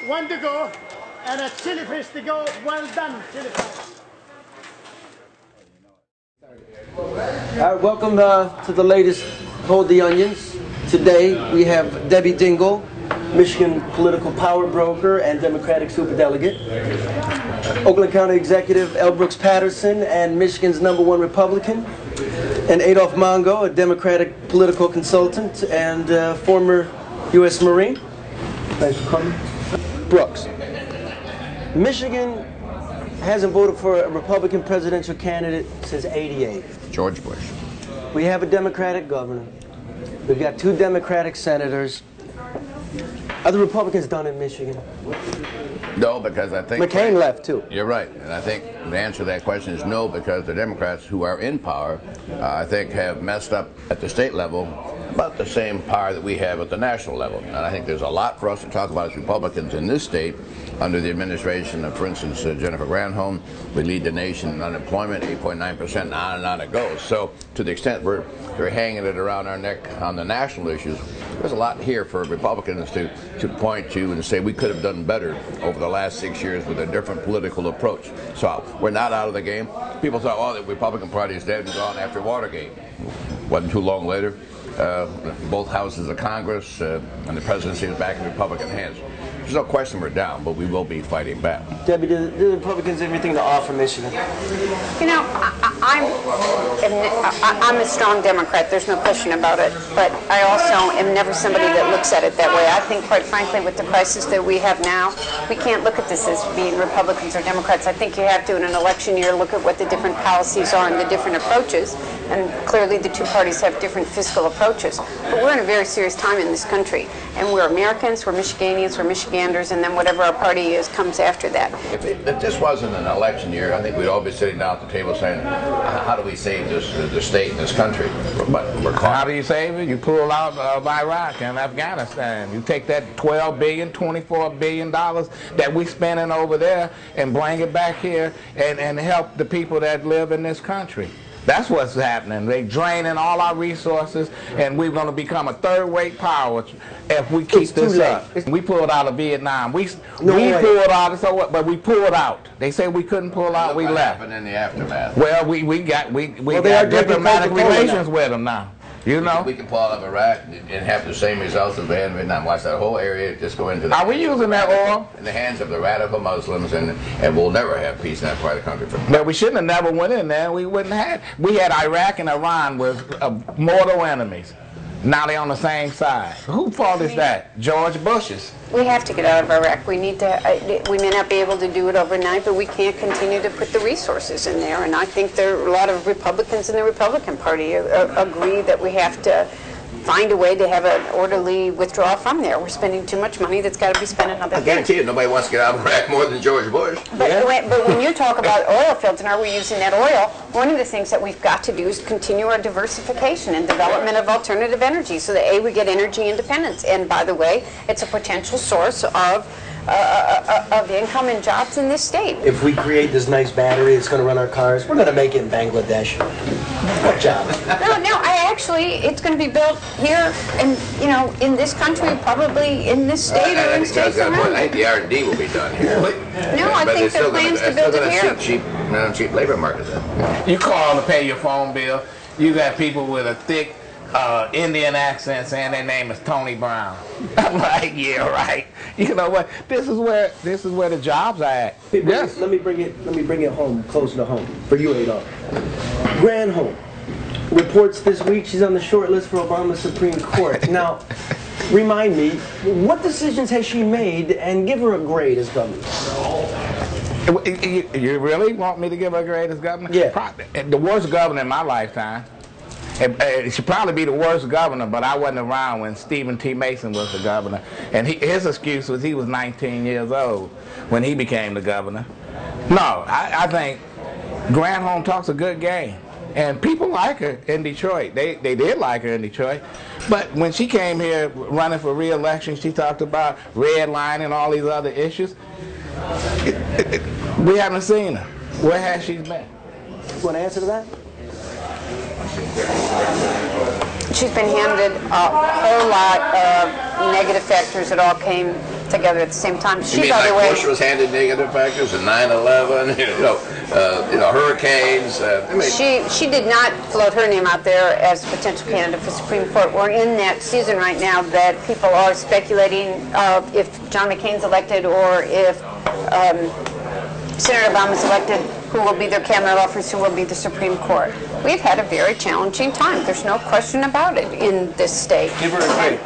One to go, and a chili fish to go. Well done, chili fish. All right, welcome to the latest Hold the Onions. Today we have Debbie Dingle, Michigan political power broker and Democratic superdelegate. Oakland County Executive L. Brooks Patterson and Michigan's #1 Republican. And Adolf Mango, a Democratic political consultant and former U.S. Marine. Thanks for coming. Brooks, Michigan hasn't voted for a Republican presidential candidate since '88. George Bush. We have a Democratic governor. We've got 2 Democratic senators. Are the Republicans done in Michigan? No, because I think McCain left too. You're right, and I think the answer to that question is no, because the Democrats who are in power, I think, have messed up at the state level about the same power that we have at the national level. And I think there's a lot for us to talk about as Republicans in this state under the administration of, for instance, Jennifer Granholm. We lead the nation in unemployment, 8.9%, and on it goes. So to the extent we're hanging it around our neck on the national issues, there's a lot here for Republicans to point to and say we could have done better over the last 6 years with a different political approach. So we're not out of the game. People thought, oh, the Republican Party is dead and gone after Watergate. Wasn't too long later. Both houses of Congress and the presidency is back in Republican hands. There's no question we're down, but we will be fighting back. Debbie, do the Republicans have anything to offer Michigan? You know, I'm a strong Democrat, there's no question about it, but I also am never somebody that looks at it that way. I think, quite frankly, with the crisis that we have now, we can't look at this as being Republicans or Democrats. I think you have to, in an election year, look at what the different policies are and the different approaches, and clearly the 2 parties have different fiscal approaches. But we're in a very serious time in this country, and we're Americans, we're Michiganians, we're Michiganders, and then whatever our party is comes after that. If this wasn't an election year, I think we'd all be sitting down at the table saying, how do we save the state and this country? But we're caught. How do you save it? You pull out of Iraq and Afghanistan. You take that $12 billion, $24 billion that we spending over there and bring it back here and help the people that live in this country. That's what's happening. They're draining all our resources, and we're going to become a third-rate power if we keep this up. We pulled out of Vietnam. We pulled out, so what? But we pulled out. They say we couldn't pull out. We left. What happened in the aftermath? Well, we got diplomatic relations with them now. You know, we can pull out of Iraq and have the same results as we had in Vietnam. Watch that whole area just go into the Are we using that oil? In the hands of the radical Muslims, and we'll never have peace in that part of the country. But we shouldn't have never went in there. We wouldn't have. We had Iraq and Iran with mortal enemies. Now they're on the same side. Whose fault is that? George Bush's. We have to get out of Iraq. We need to. We may not be able to do it overnight, but we can't continue to put the resources in there. And I think there are a lot of Republicans in the Republican Party agree that we have to find a way to have an orderly withdrawal from there. We're spending too much money that's got to be spent on other things. I guarantee you, nobody wants to get out of Iraq more than George Bush. But when you talk about oil fields and are we using that oil, one of the things that we've got to do is continue our diversification and development of alternative energy so that, we get energy independence. And by the way, it's a potential source of income and jobs in this state. If we create this nice battery that's going to run our cars, we're going to make it in Bangladesh. Good job. No, it's going to be built here in this country, probably in this state or in states around. I think the R&D will be done here. No, I think there are plans to build it here. Cheap labor market. You call to pay your phone bill, you got people with a thick Indian accent saying their name is Tony Brown. I'm like, yeah, right. You know what? This is where the jobs are at. Yes. Let me bring it home, closer to home for you, Adolf. Granholm reports this week she's on the short list for Obama's Supreme Court. Now, remind me, what decisions has she made, and give her a grade as governor? You really want me to give her a grade as governor? Yeah. The worst governor in my lifetime. It should probably be the worst governor, but I wasn't around when Stephen T. Mason was the governor. And his excuse was he was 19 years old when he became the governor. No, I think Granholm talks a good game. And people like her in Detroit. They did like her in Detroit. But when she came here running for re-election, she talked about redlining and all these other issues. We haven't seen her. Where has she been? You want to answer to that? She's been handed a whole lot of negative factors that all came together at the same time. She, you mean by the like way, Bush was handed negative factors in 9/11, hurricanes? She did not float her name out there as a potential candidate for Supreme Court. We're in that season right now that people are speculating if John McCain's elected or if Senator Obama's elected, who will be their cabinet officers, who will be the Supreme Court. We've had a very challenging time. There's no question about it in this state. Give her a grade.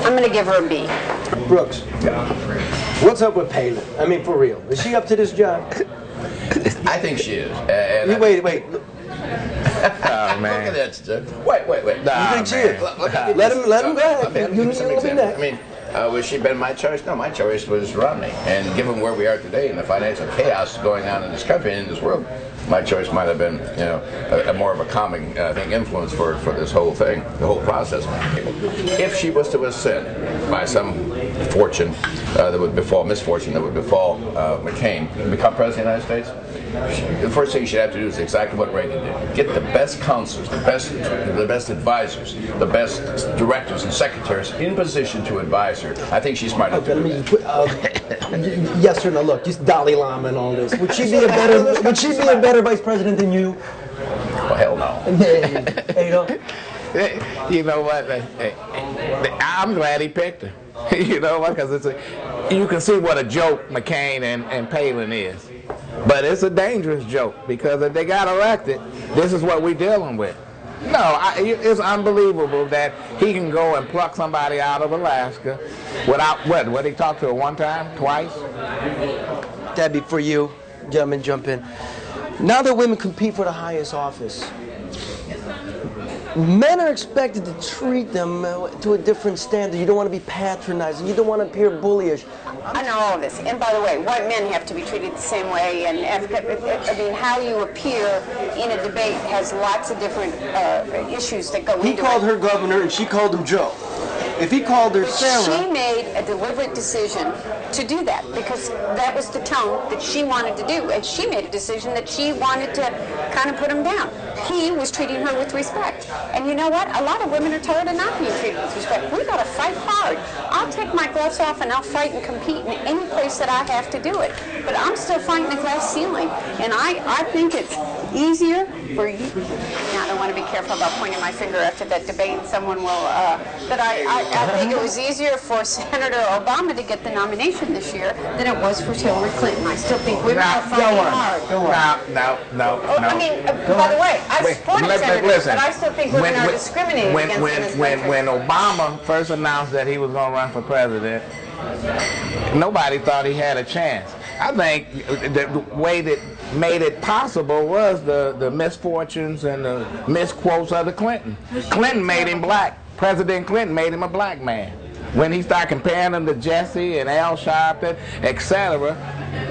I'm going to give her a B. Brooks, what's up with Palin? I mean, for real. Is she up to this job? I think she is. Wait. Oh, man. Look at that stuff. Wait. You think she is? Let him go ahead. You be next. I mean, was she been my choice? No, my choice was Romney. And given where we are today and the financial chaos going on in this country and in this world, my choice might have been, a more of a calming, influence for this whole thing, the whole process. If she was to ascend by some fortune that would befall, misfortune that would befall McCain, and become president of the United States, the first thing she'd have to do is exactly what Reagan did: get the best counselors, the best advisors, the best directors and secretaries in position to advise her. I think she's smart enough to do that. Yes or no? Look, just Dalai Lama and all this. Would she be a better vice president than you? Well, hell no. You know what? I'm glad he picked her. You know what? Because you can see what a joke McCain and Palin is. But it's a dangerous joke, because if they got elected, this is what we're dealing with. No, it's unbelievable that he can go and pluck somebody out of Alaska without, what he talked to her one time, twice? Debbie, for you, gentlemen, jump in. Now that women compete for the highest office, men are expected to treat them to a different standard. You don't want to be patronizing. You don't want to appear bullyish. I know all this. And by the way, white men have to be treated the same way. And how you appear in a debate has lots of different issues that go into it. He called her governor and she called him Joe. If he called her Sarah... She made a deliberate decision to do that, because that was the tone that she wanted to do. And she made a decision that she wanted to kind of put him down. He was treating her with respect. And you know what? A lot of women are tired of not being treated with respect. We've got to fight hard. I'll take my gloves off and I'll fight and compete in any place that I have to do it. But I'm still fighting the glass ceiling. And I think it's easier for you. Now, I don't want to be careful about pointing my finger after that debate, and someone will. But I think it was easier for Senator Obama to get the nomination this year than it was for Hillary Clinton. I still think women are fighting hard. No. I mean, by the way, I supported senators, but I still think women are discriminated against. When Obama first announced that he was going to run for president, nobody thought he had a chance. I think the way that made it possible was the misfortunes and the misquotes of the Clinton. Clinton made him black. President Clinton made him a black man. When he started comparing him to Jesse and Al Sharpton, etc.,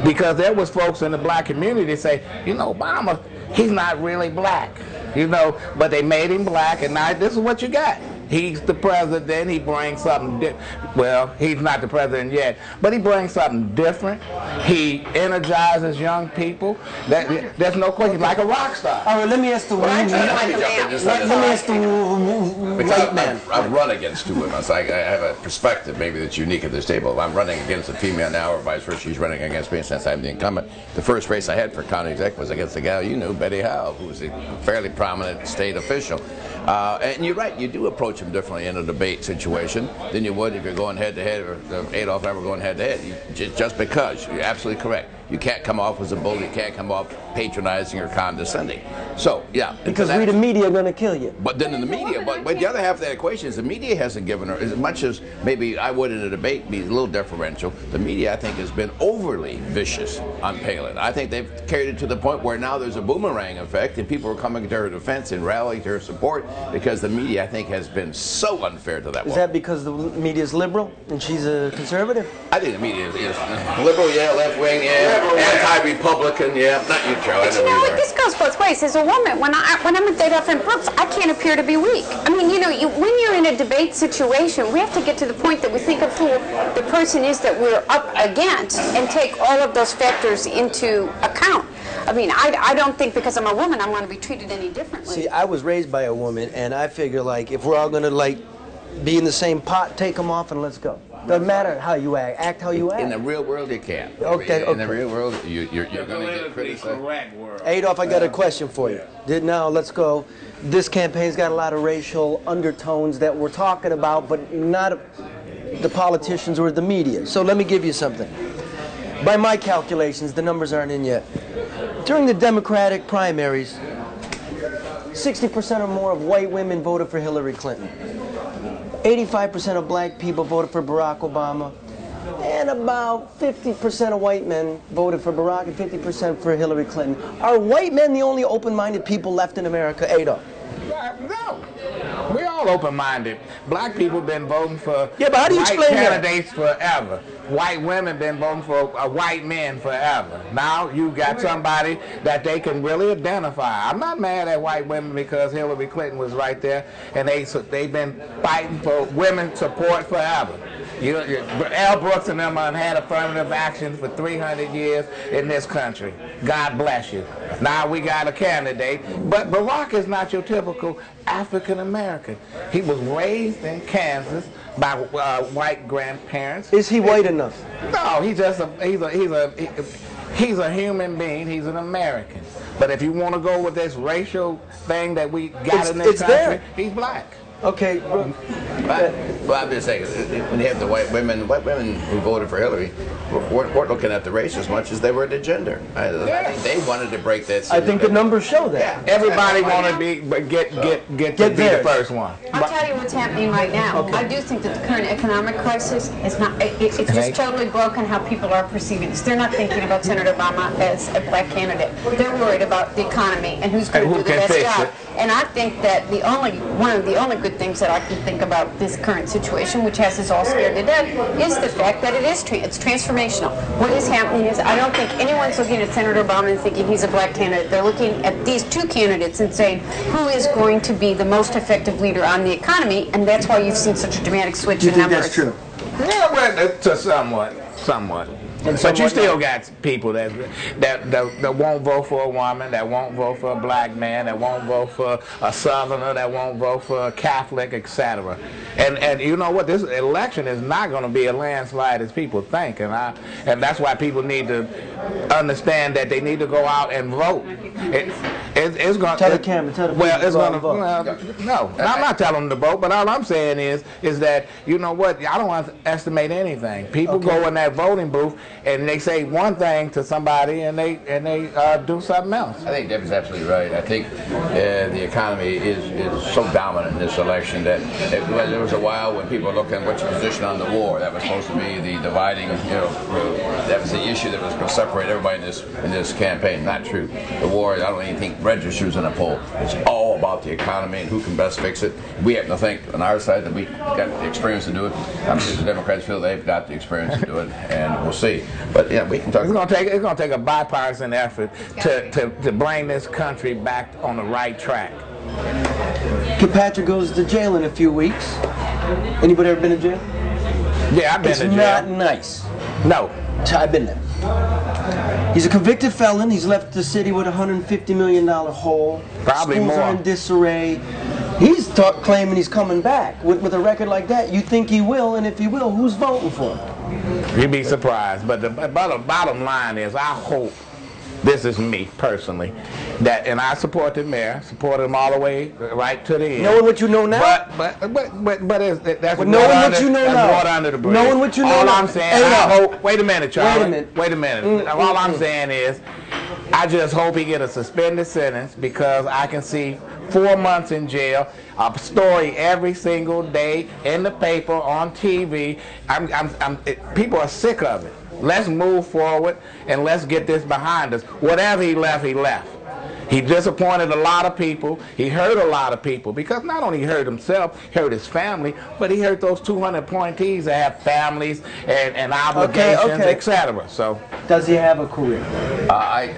because there was folks in the black community say, Obama, he's not really black, but they made him black, and now this is what you got. He's the president. He brings something different. Well, he's not the president yet, but he brings something different. He energizes young people. There's no question. Like a rock star. All right, let me ask the white man. I've run against two women, so I have a perspective maybe that's unique at this table. I'm running against a female now, or vice versa. She's running against me since I'm the incumbent. The first race I had for county exec was against a gal you knew, Betty Howe, who was a fairly prominent state official. And you're right, you do approach him differently in a debate situation than you would if you're going head-to-head, or Adolf ever going head-to-head. Just because. You're absolutely correct. You can't come off as a bull. You can't come off patronizing or condescending. So, yeah. Because we the media are going to kill you. But then in the media, but the other half of that equation is the media hasn't given her, as much as maybe I would in a debate be a little deferential, the media, I think, has been overly vicious on Palin. I think they've carried it to the point where now there's a boomerang effect, and people are coming to her defense and rallying to her support, because the media, I think, has been so unfair to that woman. Is that because the media is liberal and she's a conservative? I think the media is liberal, yeah, left-wing, yeah. Anti-Republican, yeah. Not you, Charlie. But you know what? This goes both ways. As a woman, when I'm with Adolf and Brooks, I can't appear to be weak. I mean, when you're in a debate situation, we have to get to the point that we think of who the person is that we're up against and take all of those factors into account. I mean, I don't think because I'm a woman I'm going to be treated any differently. See, I was raised by a woman, and I figure, like, if we're all going to, like, be in the same pot, take them off, and let's go. Doesn't matter how you act. Act how you act. In the real world, you can't. Okay. In the real world, you're going to get criticized. Adolf, I got a question for you. Now, let's go. This campaign's got a lot of racial undertones that we're talking about, but not the politicians or the media. So let me give you something. By my calculations, the numbers aren't in yet. During the Democratic primaries, 60% or more of white women voted for Hillary Clinton. 85% of black people voted for Barack Obama. And about 50% of white men voted for Barack and 50% for Hillary Clinton. Are white men the only open-minded people left in America, Adolf? No. We're all open-minded. Black people been voting for white candidates forever. White women been voting for white men forever. Now you got somebody that they can really identify. I'm not mad at white women because Hillary Clinton was right there, and they've been fighting for women's support forever. Al Brooks and them have had affirmative action for 300 years in this country. God bless you. Now we got a candidate, but Barack is not your typical African American. He was raised in Kansas by white grandparents. Is he white enough? No, he's a human being. He's an American. But if you want to go with this racial thing that we got in this country, he's black. Okay. Well, I'm just saying, when you have the white women who voted for Hillary weren't looking at the race as much as they were the gender. I think they wanted to break that. I think the numbers show that. Yeah. Everybody wanted to get to be the first one. I'll tell you what's happening right now. Okay. I do think that the current economic crisis is not, it's just totally broken how people are perceiving this. They're not thinking about Senator Obama as a black candidate. They're worried about the economy and who's going to do the best job. And I think that one of the only good things that I can think about this current situation, which has us all scared to death, is the fact that it's transformational. What is happening is I don't think anyone's looking at Senator Obama and thinking he's a black candidate. They're looking at these two candidates and saying who is going to be the most effective leader on the economy, and that's why you've seen such a dramatic switch in numbers. That's true? Yeah, well, to somewhat. But you still got people that won't vote for a woman, that won't vote for a black man, that won't vote for a southerner, that won't vote for a Catholic, etc. And you know what? This election is not going to be a landslide as people think, and that's why people need to understand that they need to go out and vote. It's going to tell the camera. Tell the well, it's going to vote. No, I'm not telling them to vote, but all I'm saying is that you know what? I don't underestimate anything. People go in that voting booth and they say one thing to somebody and they do something else. I think Debbie's absolutely right. I think the economy is so dominant in this election that there was a while when people were looking at what's your position on the war. That was supposed to be the dividing, that was the issue that was going to separate everybody in this campaign. Not true. The war, I don't even think registers in a poll. It's all about the economy and who can best fix it. We happen to think on our side that we got the experience to do it. I'm sure the Democrats feel they've got the experience to do it, and we'll see. But yeah, we can talk. It's going to take a bipartisan effort to bring this country back on the right track. Kilpatrick goes to jail in a few weeks. Anybody ever been to jail? Yeah, I've been to jail. It's not nice. No. I've been there. He's a convicted felon. He's left the city with a $150 million hole. Probably Schools more. are in disarray. He's claiming he's coming back. With a record like that, you think he will, and if he will, who's voting for him? You'd be surprised. But the bottom line is, I hope, this is me personally, and I support the mayor, support him all the way right to the end. Knowing what you know now? That's knowing what you know now. Water under the bridge. Knowing what you know now. All I'm saying, I hope, wait a minute, Charlie. Wait a minute. All I'm saying is, I just hope he get a suspended sentence because I can see 4 months in jail, a story every single day in the paper, on TV. People are sick of it. Let's move forward and let's get this behind us. Whatever he left, he left. He disappointed a lot of people. He hurt a lot of people because not only he hurt himself, he hurt his family, but he hurt those 200 appointees that have families and obligations, etc. So, does he have a career? I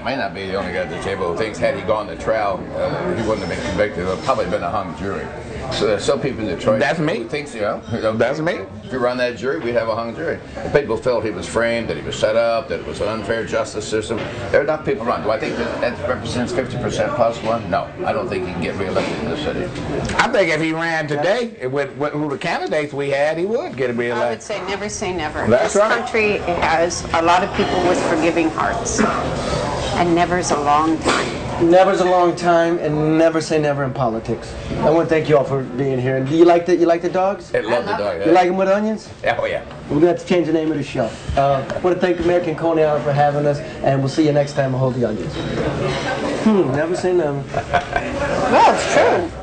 may not be the only guy at the table who thinks had he gone to trial, he wouldn't have been convicted. It would have probably been a hung jury. So there's some people in Detroit. That's me. Who thinks, you know, That's me. If you run that jury, we'd have a hung jury. If people felt he was framed, that he was set up, that it was an unfair justice system, there are enough people run. Do I think that represents 50% plus one? No, I don't think he can get reelected in this city. I think if he ran today, with who the candidates we had, he would get reelected. I would say never say never. That's this right. country has a lot of people with forgiving hearts, and never's a long time. Never's a long time, and never say never in politics. I want to thank you all for being here. And do you like the dogs? I love the dog. You like them with onions? Oh yeah. We're going to have to change the name of the show. I want to thank American Coney for having us, and we'll see you next time on Hold the Onions. Never say never. Well, it's true.